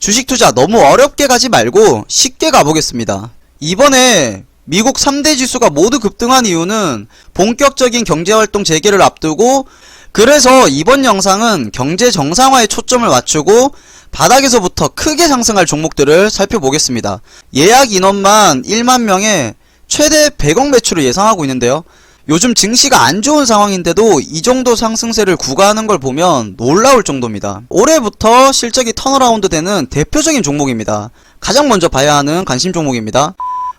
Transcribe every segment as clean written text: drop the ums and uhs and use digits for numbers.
주식 투자 너무 어렵게 가지 말고 쉽게 가보겠습니다. 이번에 미국 3대 지수가 모두 급등한 이유는 본격적인 경제활동 재개를 앞두고, 그래서 이번 영상은 경제 정상화에 초점을 맞추고 바닥에서부터 크게 상승할 종목들을 살펴보겠습니다. 예약 인원만 1만 명에 최대 100억 매출을 예상하고 있는데요. 요즘 증시가 안 좋은 상황인데도 이 정도 상승세를 구가하는 걸 보면 놀라울 정도입니다. 올해부터 실적이 턴어라운드 되는 대표적인 종목입니다. 가장 먼저 봐야 하는 관심 종목입니다.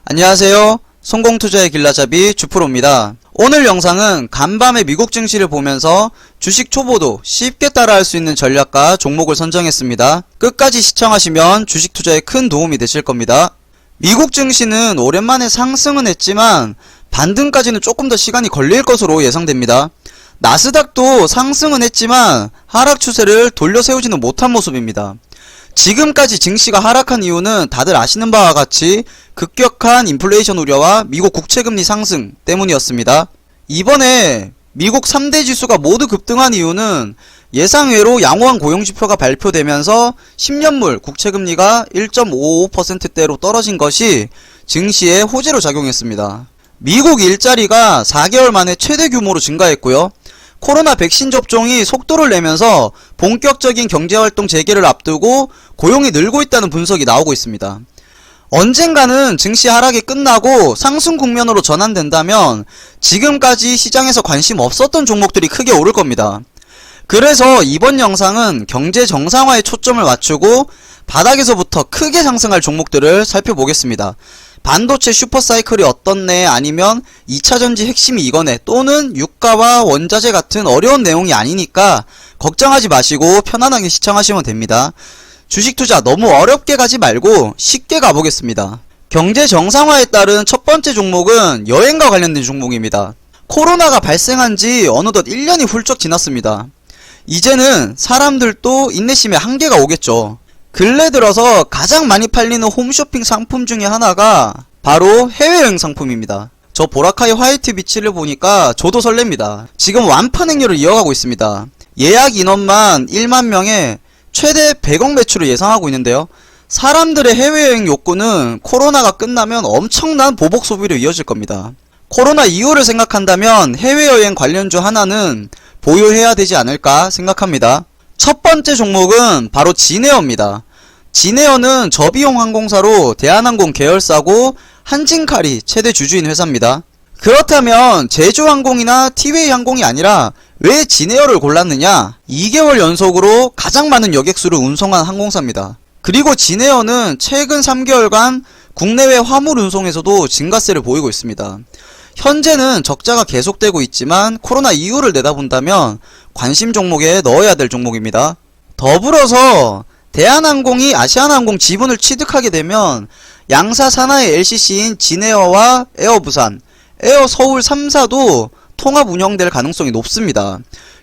안녕하세요. 성공투자의 길라잡이 주프로입니다. 오늘 영상은 간밤에 미국 증시를 보면서 주식 초보도 쉽게 따라할 수 있는 전략과 종목을 선정했습니다. 끝까지 시청하시면 주식 투자에 큰 도움이 되실 겁니다. 미국 증시는 오랜만에 상승은 했지만 반등까지는 조금 더 시간이 걸릴 것으로 예상됩니다. 나스닥도 상승은 했지만 하락 추세를 돌려 세우지는 못한 모습입니다. 지금까지 증시가 하락한 이유는 다들 아시는 바와 같이 급격한 인플레이션 우려와 미국 국채금리 상승 때문이었습니다. 이번에 미국 3대 지수가 모두 급등한 이유는 예상외로 양호한 고용지표가 발표되면서 10년물 국채금리가 1.55%대로 떨어진 것이 증시에 호재로 작용했습니다. 미국 일자리가 4개월 만에 최대 규모로 증가했고요. 코로나 백신 접종이 속도를 내면서 본격적인 경제활동 재개를 앞두고 고용이 늘고 있다는 분석이 나오고 있습니다. 언젠가는 증시 하락이 끝나고 상승 국면으로 전환된다면 지금까지 시장에서 관심 없었던 종목들이 크게 오를 겁니다. 그래서 이번 영상은 경제 정상화에 초점을 맞추고 바닥에서부터 크게 상승할 종목들을 살펴보겠습니다. 반도체 슈퍼사이클이 어떻네, 아니면 2차전지 핵심이 이거네, 또는 유가와 원자재 같은 어려운 내용이 아니니까 걱정하지 마시고 편안하게 시청하시면 됩니다. 주식 투자 너무 어렵게 가지 말고 쉽게 가보겠습니다. 경제 정상화에 따른 첫 번째 종목은 여행과 관련된 종목입니다. 코로나가 발생한 지 어느덧 1년이 훌쩍 지났습니다. 이제는 사람들도 인내심에 한계가 오겠죠. 근래 들어서 가장 많이 팔리는 홈쇼핑 상품 중에 하나가 바로 해외여행 상품입니다. 저 보라카이 화이트 비치를 보니까 저도 설렙니다. 지금 완판 행렬을 이어가고 있습니다. 예약 인원만 1만 명에 최대 100억 매출을 예상하고 있는데요. 사람들의 해외여행 욕구는 코로나가 끝나면 엄청난 보복 소비로 이어질 겁니다. 코로나 이후를 생각한다면 해외여행 관련주 하나는 보유해야 되지 않을까 생각합니다. 첫 번째 종목은 바로 진에어입니다. 진에어는 저비용 항공사로 대한항공 계열사고 한진칼이 최대 주주인 회사입니다. 그렇다면 제주항공이나 티웨이 항공이 아니라 왜 진에어를 골랐느냐? 2개월 연속으로 가장 많은 여객수를 운송한 항공사입니다. 그리고 진에어는 최근 3개월간 국내외 화물 운송에서도 증가세를 보이고 있습니다. 현재는 적자가 계속되고 있지만 코로나 이후를 내다본다면 관심 종목에 넣어야 될 종목입니다. 더불어서 대한항공이 아시아나항공 지분을 취득하게 되면 양사 산하의 LCC인 진에어와 에어부산, 에어서울 3사도 통합 운영될 가능성이 높습니다.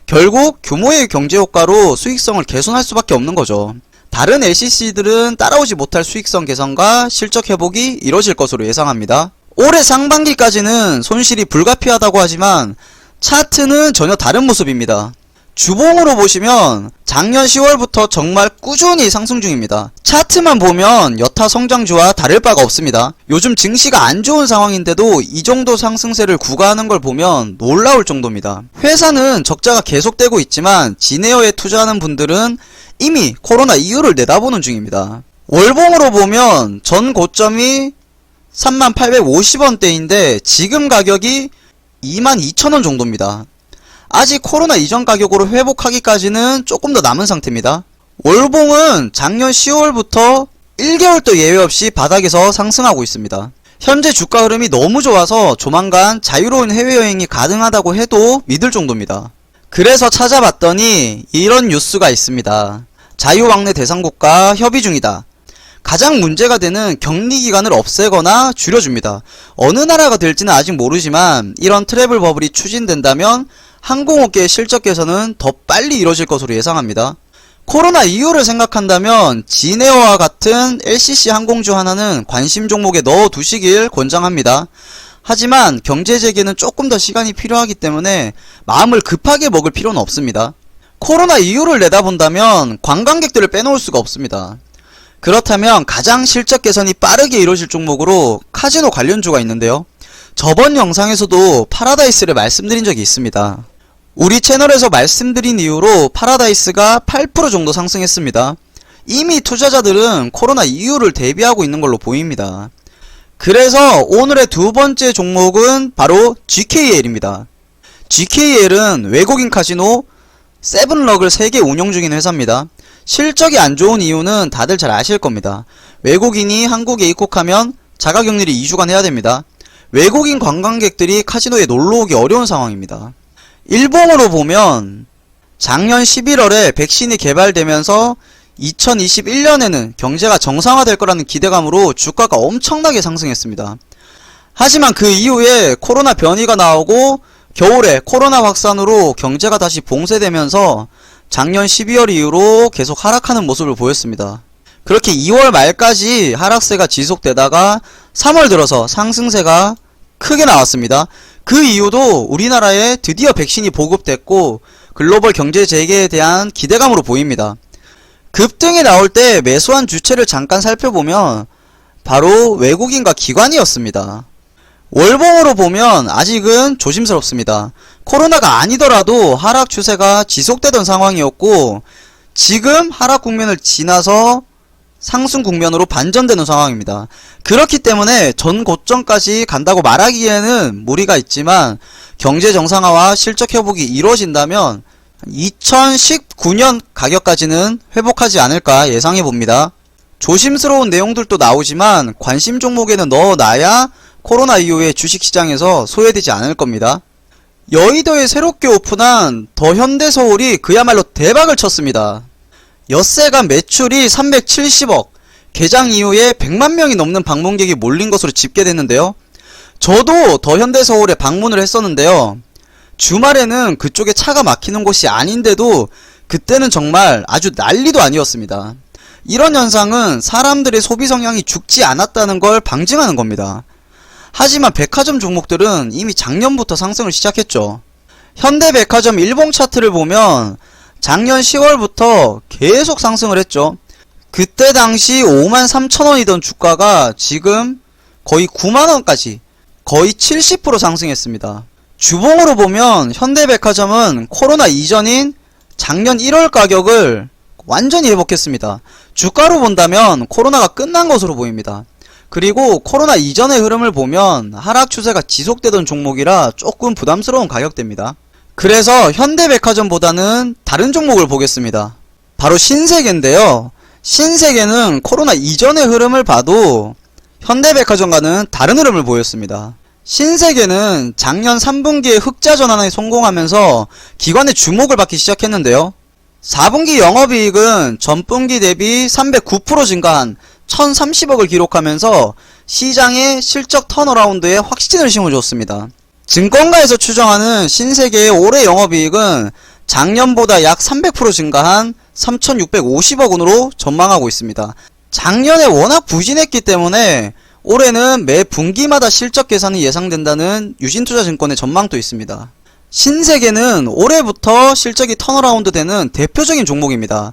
결국 규모의 경제효과로 수익성을 개선할 수밖에 없는 거죠. 다른 LCC들은 따라오지 못할 수익성 개선과 실적 회복이 이뤄질 것으로 예상합니다. 올해 상반기까지는 손실이 불가피하다고 하지만 차트는 전혀 다른 모습입니다. 주봉으로 보시면 작년 10월부터 정말 꾸준히 상승 중입니다. 차트만 보면 여타 성장주와 다를 바가 없습니다. 요즘 증시가 안 좋은 상황인데도 이 정도 상승세를 구가하는 걸 보면 놀라울 정도입니다. 회사는 적자가 계속되고 있지만 진에어에 투자하는 분들은 이미 코로나 이후를 내다보는 중입니다. 월봉으로 보면 전 고점이 3850원대인데 지금 가격이 22,000원 정도입니다. 아직 코로나 이전 가격으로 회복하기까지는 조금 더 남은 상태입니다. 월봉은 작년 10월부터 1개월도 예외 없이 바닥에서 상승하고 있습니다. 현재 주가 흐름이 너무 좋아서 조만간 자유로운 해외여행이 가능하다고 해도 믿을 정도입니다. 그래서 찾아봤더니 이런 뉴스가 있습니다. 자유왕래 대상국과 협의 중이다. 가장 문제가 되는 격리기간을 없애거나 줄여줍니다. 어느 나라가 될지는 아직 모르지만 이런 트래블 버블이 추진된다면 항공업계의 실적 개선은 더 빨리 이뤄질 것으로 예상합니다. 코로나 이후를 생각한다면 진에어와 같은 LCC 항공주 하나는 관심 종목에 넣어두시길 권장합니다. 하지만 경제 재개는 조금 더 시간이 필요하기 때문에 마음을 급하게 먹을 필요는 없습니다. 코로나 이후를 내다본다면 관광객들을 빼놓을 수가 없습니다. 그렇다면 가장 실적 개선이 빠르게 이루어질 종목으로 카지노 관련주가 있는데요. 저번 영상에서도 파라다이스를 말씀드린 적이 있습니다. 우리 채널에서 말씀드린 이후로 파라다이스가 8% 정도 상승했습니다. 이미 투자자들은 코로나 이후를 대비하고 있는 걸로 보입니다. 그래서 오늘의 두 번째 종목은 바로 GKL입니다. GKL은 외국인 카지노 세븐럭을 3개 운영 중인 회사입니다. 실적이 안 좋은 이유는 다들 잘 아실 겁니다. 외국인이 한국에 입국하면 자가격리를 2주간 해야 됩니다. 외국인 관광객들이 카지노에 놀러오기 어려운 상황입니다. 일봉으로 보면 작년 11월에 백신이 개발되면서 2021년에는 경제가 정상화될 거라는 기대감으로 주가가 엄청나게 상승했습니다. 하지만 그 이후에 코로나 변이가 나오고 겨울에 코로나 확산으로 경제가 다시 봉쇄되면서 작년 12월 이후로 계속 하락하는 모습을 보였습니다. 그렇게 2월 말까지 하락세가 지속되다가 3월 들어서 상승세가 크게 나왔습니다. 그 이유도 우리나라에 드디어 백신이 보급됐고 글로벌 경제 재개에 대한 기대감으로 보입니다. 급등이 나올 때 매수한 주체를 잠깐 살펴보면 바로 외국인과 기관이었습니다. 월봉으로 보면 아직은 조심스럽습니다. 코로나가 아니더라도 하락 추세가 지속되던 상황이었고 지금 하락 국면을 지나서 상승 국면으로 반전되는 상황입니다. 그렇기 때문에 전 고점까지 간다고 말하기에는 무리가 있지만 경제 정상화와 실적 회복이 이루어진다면 2019년 가격까지는 회복하지 않을까 예상해 봅니다. 조심스러운 내용들도 나오지만 관심 종목에는 넣어놔야 코로나 이후에 주식시장에서 소외되지 않을 겁니다. 여의도에 새롭게 오픈한 더 현대서울이 그야말로 대박을 쳤습니다. 엿새간 매출이 370억, 개장 이후에 100만 명이 넘는 방문객이 몰린 것으로 집계됐는데요. 저도 더 현대서울에 방문을 했었는데요. 주말에는 그쪽에 차가 막히는 곳이 아닌데도 그때는 정말 아주 난리도 아니었습니다. 이런 현상은 사람들의 소비 성향이 죽지 않았다는 걸 방증하는 겁니다. 하지만 백화점 종목들은 이미 작년부터 상승을 시작했죠. 현대백화점 일봉 차트를 보면 작년 10월부터 계속 상승을 했죠. 그때 당시 53,000원이던 주가가 지금 거의 9만원까지 거의 70% 상승했습니다. 주봉으로 보면 현대백화점은 코로나 이전인 작년 1월 가격을 완전히 회복했습니다. 주가로 본다면 코로나가 끝난 것으로 보입니다. 그리고 코로나 이전의 흐름을 보면 하락 추세가 지속되던 종목이라 조금 부담스러운 가격대입니다. 그래서 현대백화점보다는 다른 종목을 보겠습니다. 바로 신세계인데요. 신세계는 코로나 이전의 흐름을 봐도 현대백화점과는 다른 흐름을 보였습니다. 신세계는 작년 3분기에 흑자 전환에 성공하면서 기관의 주목을 받기 시작했는데요. 4분기 영업이익은 전분기 대비 309% 증가한 1030억을 기록하면서 시장의 실적 턴어라운드에 확신을 심어줬습니다. 증권가에서 추정하는 신세계의 올해 영업이익은 작년보다 약 300% 증가한 3650억 원으로 전망하고 있습니다. 작년에 워낙 부진했기 때문에 올해는 매 분기마다 실적 개선이 예상된다는 유진투자증권의 전망도 있습니다. 신세계는 올해부터 실적이 턴어라운드 되는 대표적인 종목입니다.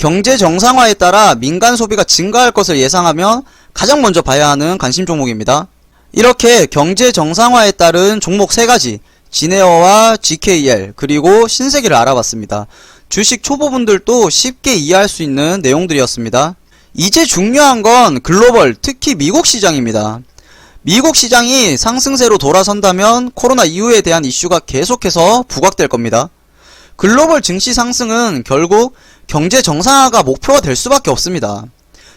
경제 정상화에 따라 민간 소비가 증가할 것을 예상하며 가장 먼저 봐야 하는 관심 종목입니다. 이렇게 경제 정상화에 따른 종목 3가지, 지네어와 GKL 그리고 신세계를 알아봤습니다. 주식 초보분들도 쉽게 이해할 수 있는 내용들이었습니다. 이제 중요한 건 글로벌, 특히 미국 시장입니다. 미국 시장이 상승세로 돌아선다면 코로나 이후에 대한 이슈가 계속해서 부각될 겁니다. 글로벌 증시 상승은 결국 경제 정상화가 목표가 될 수밖에 없습니다.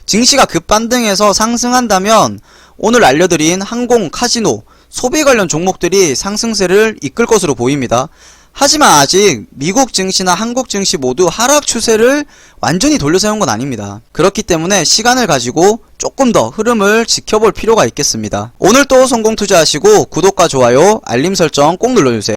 증시가 급반등해서 상승한다면 오늘 알려드린 항공, 카지노, 소비 관련 종목들이 상승세를 이끌 것으로 보입니다. 하지만 아직 미국 증시나 한국 증시 모두 하락 추세를 완전히 돌려세운 건 아닙니다. 그렇기 때문에 시간을 가지고 조금 더 흐름을 지켜볼 필요가 있겠습니다. 오늘도 성공 투자하시고 구독과 좋아요, 알림 설정 꼭 눌러주세요.